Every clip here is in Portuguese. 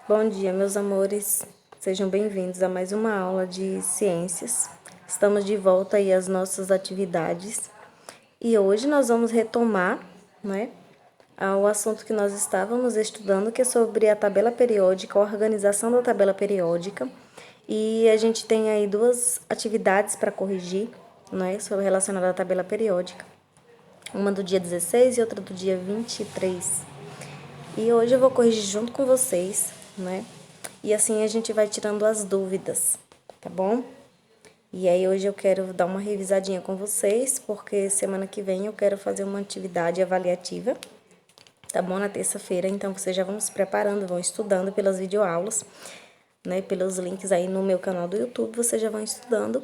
Bom dia, meus amores. Sejam bem-vindos a mais uma aula de ciências. Estamos de volta aí às nossas atividades. E hoje nós vamos retomar, né, o assunto que nós estávamos estudando, que é sobre a tabela periódica, a organização da tabela periódica. E a gente tem aí duas atividades para corrigir, né, sobre relacionada à tabela periódica. Uma do dia 16 e outra do dia 23. E hoje eu vou corrigir junto com vocês, né? E assim a gente vai tirando as dúvidas, tá bom? E aí hoje eu quero dar uma revisadinha com vocês, porque semana que vem eu quero fazer uma atividade avaliativa, tá bom? Na terça-feira, então vocês já vão se preparando, vão estudando pelas videoaulas, né? Pelos links aí no meu canal do YouTube, vocês já vão estudando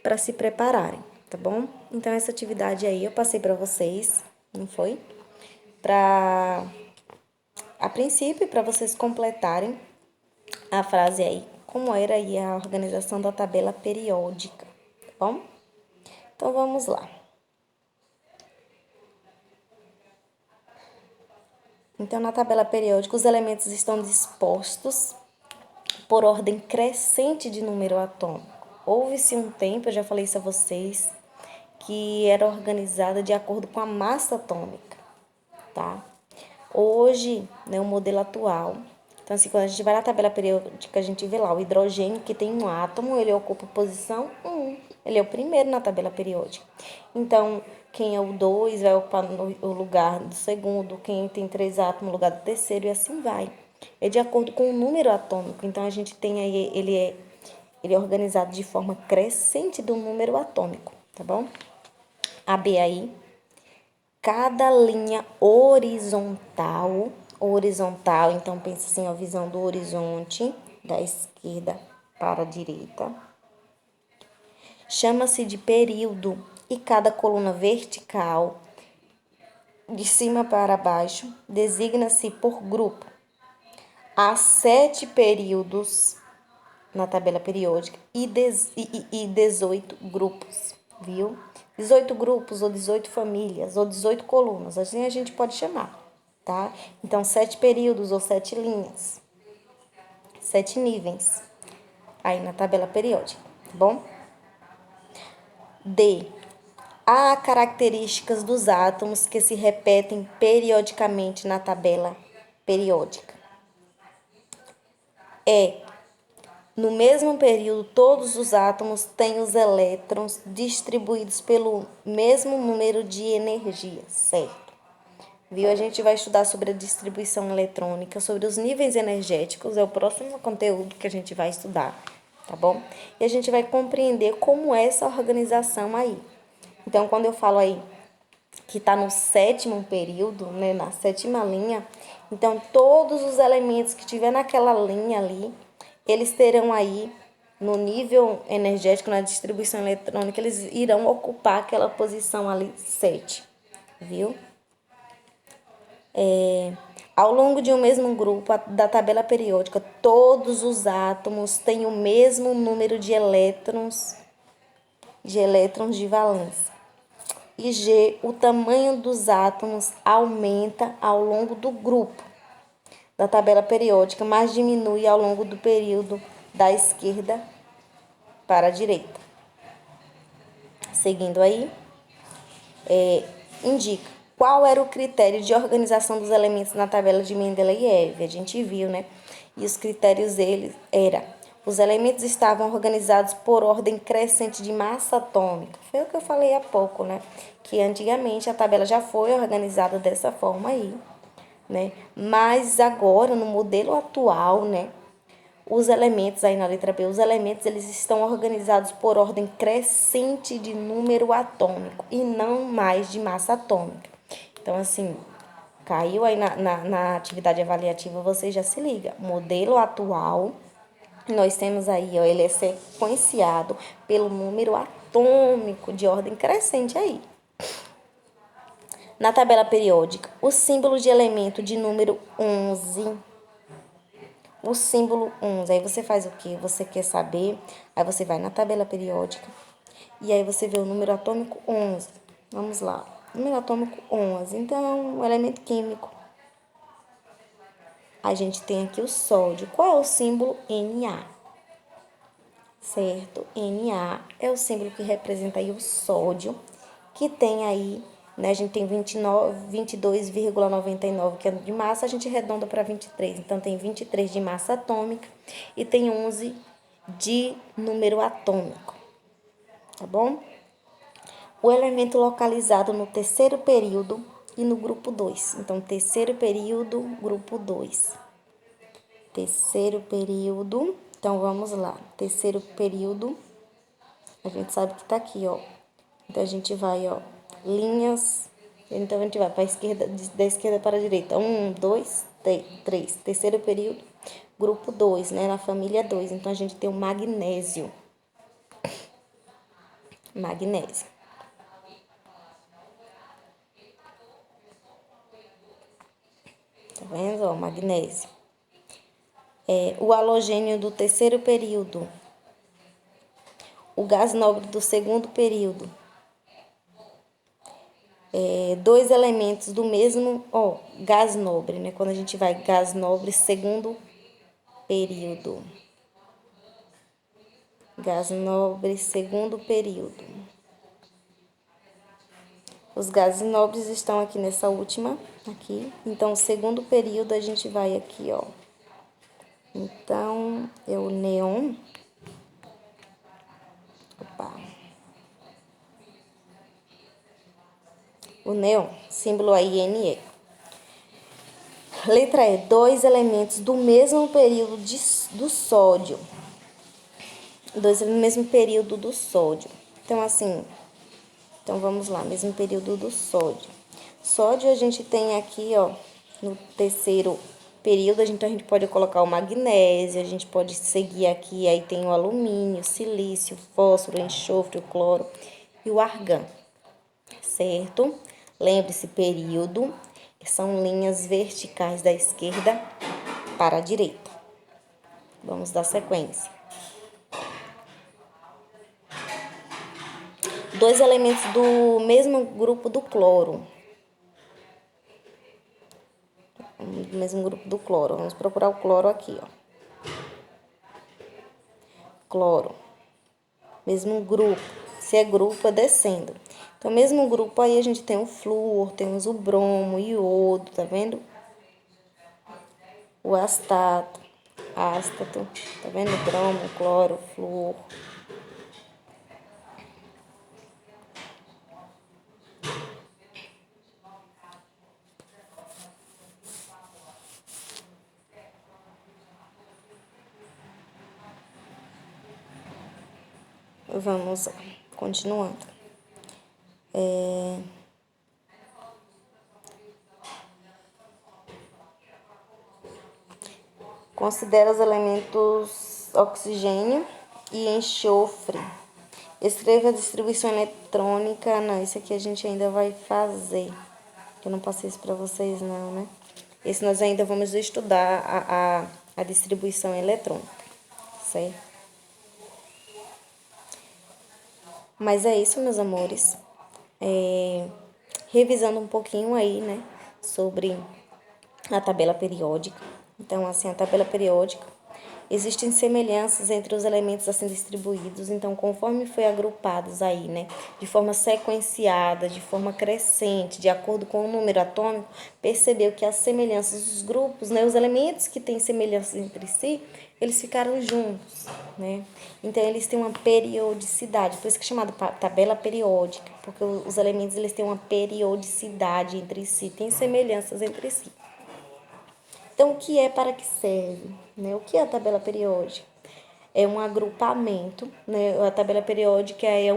para se prepararem, tá bom? Então essa atividade aí eu passei para vocês, não foi? A princípio, para vocês completarem a frase aí, como era aí a organização da tabela periódica, tá bom? Então, vamos lá. Então, na tabela periódica, os elementos estão dispostos por ordem crescente de número atômico. Houve-se um tempo, eu já falei isso a vocês, que era organizada de acordo com a massa atômica, tá? Hoje, né, o modelo atual. Então, assim, quando a gente vai na tabela periódica, a gente vê lá o hidrogênio, que tem um átomo, ele ocupa a posição 1. Ele é o primeiro na tabela periódica. Então, quem é o 2 vai ocupar o lugar do segundo, quem tem 3 átomos no lugar do terceiro, e assim vai. É de acordo com o número atômico. Então, a gente tem aí, ele é organizado de forma crescente do número atômico, tá bom? A B aí. Cada linha horizontal, então pensa assim, a visão do horizonte, da esquerda para a direita, chama-se de período, e cada coluna vertical, de cima para baixo, designa-se por grupo. Há 7 períodos na tabela periódica e 18 grupos, viu? 18 grupos, ou 18 famílias, ou 18 colunas, assim a gente pode chamar, tá? Então, 7 períodos ou 7 linhas, 7 níveis aí na tabela periódica, tá bom? D. Há características dos átomos que se repetem periodicamente na tabela periódica. No mesmo período, todos os átomos têm os elétrons distribuídos pelo mesmo número de energia, certo? Viu? A gente vai estudar sobre a distribuição eletrônica, sobre os níveis energéticos, é o próximo conteúdo que a gente vai estudar, tá bom? E a gente vai compreender como é essa organização aí. Então, quando eu falo aí que está no 7º período, né, na 7ª linha, então todos os elementos que tiver naquela linha ali, eles terão aí, no nível energético, na distribuição eletrônica, eles irão ocupar aquela posição ali 7, viu? Ao longo de um mesmo grupo da tabela periódica, todos os átomos têm o mesmo número de elétrons de valência. E G, o tamanho dos átomos aumenta ao longo do grupo da tabela periódica, mas diminui ao longo do período da esquerda para a direita. Seguindo aí, indica qual era o critério de organização dos elementos na tabela de Mendeleev. A gente viu, né? E os critérios deles eram: os elementos estavam organizados por ordem crescente de massa atômica. Foi o que eu falei há pouco, né? Que antigamente a tabela já foi organizada dessa forma aí, né? Mas agora, no modelo atual, né? Os elementos, aí na letra B, os elementos eles estão organizados por ordem crescente de número atômico e não mais de massa atômica. Então, assim, caiu aí na atividade avaliativa, você já se liga. Modelo atual, nós temos aí, ó, ele é sequenciado pelo número atômico de ordem crescente aí. Na tabela periódica, o símbolo de elemento de número 11, o símbolo 11, aí você faz o que? Você quer saber, aí você vai na tabela periódica, e aí você vê o número atômico 11. Vamos lá, número atômico 11, então é um elemento químico. A gente tem aqui o sódio. Qual é o símbolo Na? Certo? Na é o símbolo que representa aí o sódio, que tem aí, né? A gente tem 22,99 que é de massa, a gente arredonda para 23. Então, tem 23 de massa atômica e tem 11 de número atômico, tá bom? O elemento localizado no terceiro período e no grupo 2. Então, terceiro período, grupo 2. Terceiro período, então vamos lá. Terceiro período, a gente sabe que tá aqui, ó. Então, a gente vai, ó, linhas. Então, a gente vai para a esquerda, da esquerda para a direita. 1, 2, 3. Terceiro período, grupo 2, né? Na família 2. Então, a gente tem o magnésio. Magnésio. Tá vendo, ó? Magnésio. O halogênio do terceiro período. O gás nobre do segundo período. Dois elementos do mesmo, ó, gás nobre, né? Quando a gente vai gás nobre, segundo período. Gás nobre, segundo período. Os gases nobres estão aqui nessa última, aqui. Então, segundo período, a gente vai aqui, ó. Então, é o neon. Opa. O neon, símbolo aí, Ne. Letra E, dois elementos do mesmo período do sódio. Dois do mesmo período do sódio. Então, assim, então vamos lá, mesmo período do sódio. Sódio a gente tem aqui, ó, no terceiro período, a gente pode colocar o magnésio, a gente pode seguir aqui, aí tem o alumínio, silício, fósforo, enxofre, o cloro e o argão, certo? Lembre-se, período são linhas verticais da esquerda para a direita. Vamos dar sequência. Dois elementos do mesmo grupo do cloro. Do mesmo grupo do cloro. Vamos procurar o cloro aqui, ó. Cloro. Mesmo grupo. Se é grupo, é descendo. Então, mesmo grupo, aí a gente tem o flúor, temos o bromo, iodo, tá vendo? O ástato, tá vendo? Bromo, cloro, flúor. Vamos continuando. Considera os elementos oxigênio e enxofre. Escreva a distribuição eletrônica. Não, isso aqui a gente ainda vai fazer. Eu não passei isso para vocês não, né? Esse nós ainda vamos estudar a distribuição eletrônica, certo? Mas é isso, meus amores. Revisando um pouquinho aí, né, sobre a tabela periódica. Então, assim, a tabela periódica, existem semelhanças entre os elementos assim distribuídos. Então, conforme foi agrupados aí, né, de forma sequenciada, de forma crescente, de acordo com o número atômico, percebeu que as semelhanças dos grupos, né, os elementos que têm semelhanças entre si, eles ficaram juntos, né? Então, eles têm uma periodicidade, por isso que é chamado tabela periódica, porque os elementos eles têm uma periodicidade entre si, têm semelhanças entre si. Então, o que é, para que serve? Né? O que é a tabela periódica? É um agrupamento, né? A tabela periódica é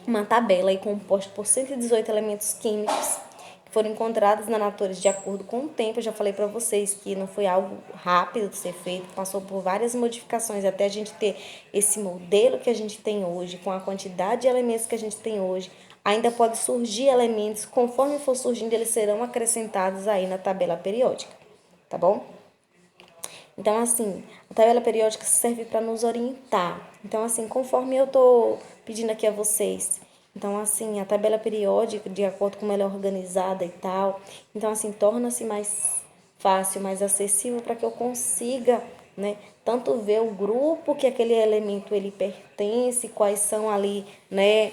uma tabela aí composta por 118 elementos químicos que foram encontrados na natureza de acordo com o tempo. Eu já falei para vocês que não foi algo rápido de ser feito, passou por várias modificações até a gente ter esse modelo que a gente tem hoje, com a quantidade de elementos que a gente tem hoje. Ainda pode surgir elementos, conforme for surgindo, eles serão acrescentados aí na tabela periódica, tá bom? Então, assim, a tabela periódica serve para nos orientar. Então, assim, conforme eu tô pedindo aqui a vocês, então, assim, a tabela periódica, de acordo com como ela é organizada e tal, então, assim, torna-se mais fácil, mais acessível, para que eu consiga, né, tanto ver o grupo que aquele elemento ele pertence, quais são ali, né,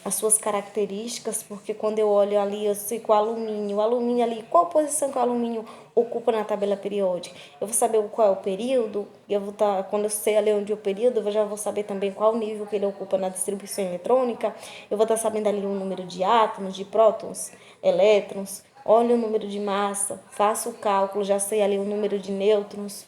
as suas características, porque quando eu olho ali, eu sei que o alumínio ali, qual posição que o alumínio ocupa na tabela periódica? Eu vou saber qual é o período, quando eu sei ali onde é o período, eu já vou saber também qual o nível que ele ocupa na distribuição eletrônica, eu vou estar sabendo ali o número de átomos, de prótons, elétrons, olho o número de massa, faço o cálculo, já sei ali o número de nêutrons.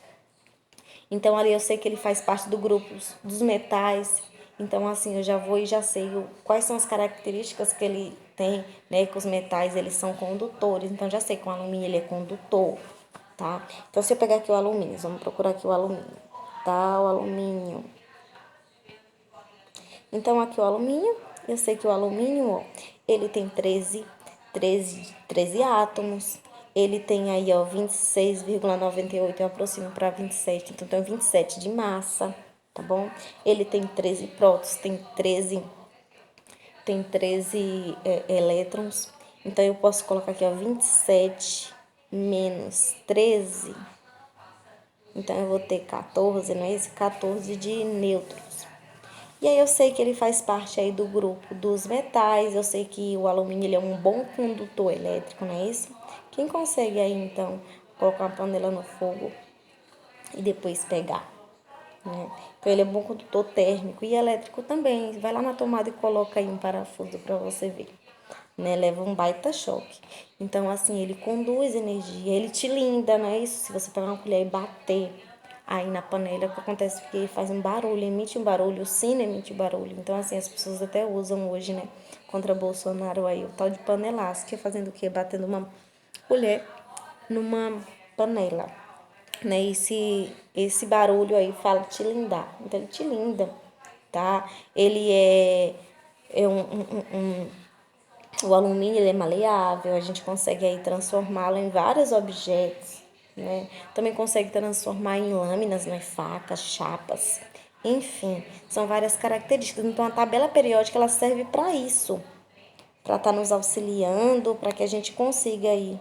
Então, ali eu sei que ele faz parte do grupo dos metais. Então, assim, eu já vou e já sei quais são as características que ele tem, né? Que os metais, eles são condutores. Então, já sei que o alumínio, ele é condutor, tá? Então, se eu pegar aqui o alumínio, vamos procurar aqui o alumínio, tá? O alumínio. Então, aqui o alumínio, eu sei que o alumínio, ó, ele tem 13 átomos. Ele tem aí, ó, 26,98, eu aproximo para 27, então tem 27 de massa, tá bom? Ele tem 13 prótons, tem 13 elétrons. Então, eu posso colocar aqui, ó, 27 menos 13. Então, eu vou ter 14, não é isso? 14 de nêutrons. E aí eu sei que ele faz parte aí do grupo dos metais, eu sei que o alumínio ele é um bom condutor elétrico, não é isso? Quem consegue aí, então, colocar uma panela no fogo e depois pegar, né? Então, ele é bom condutor térmico e elétrico também. Vai lá na tomada e coloca aí um parafuso para você ver, né? Leva um baita choque. Então, assim, ele conduz energia, ele te linda, não é isso? Se você pegar uma colher e bater aí na panela, o que acontece é que faz um barulho, emite um barulho, o sino emite um barulho. Então, assim, as pessoas até usam hoje, né, contra Bolsonaro aí, o tal de panelaço, que é fazendo o quê? Batendo uma colher numa panela, né? Esse barulho aí fala te lindar. Então, ele te linda, tá? Ele é o alumínio ele é maleável, a gente consegue aí transformá-lo em vários objetos, né? Também consegue transformar em lâminas, né? Facas, chapas, enfim, são várias características. Então a tabela periódica ela serve para isso, para estar nos auxiliando, para que a gente consiga aí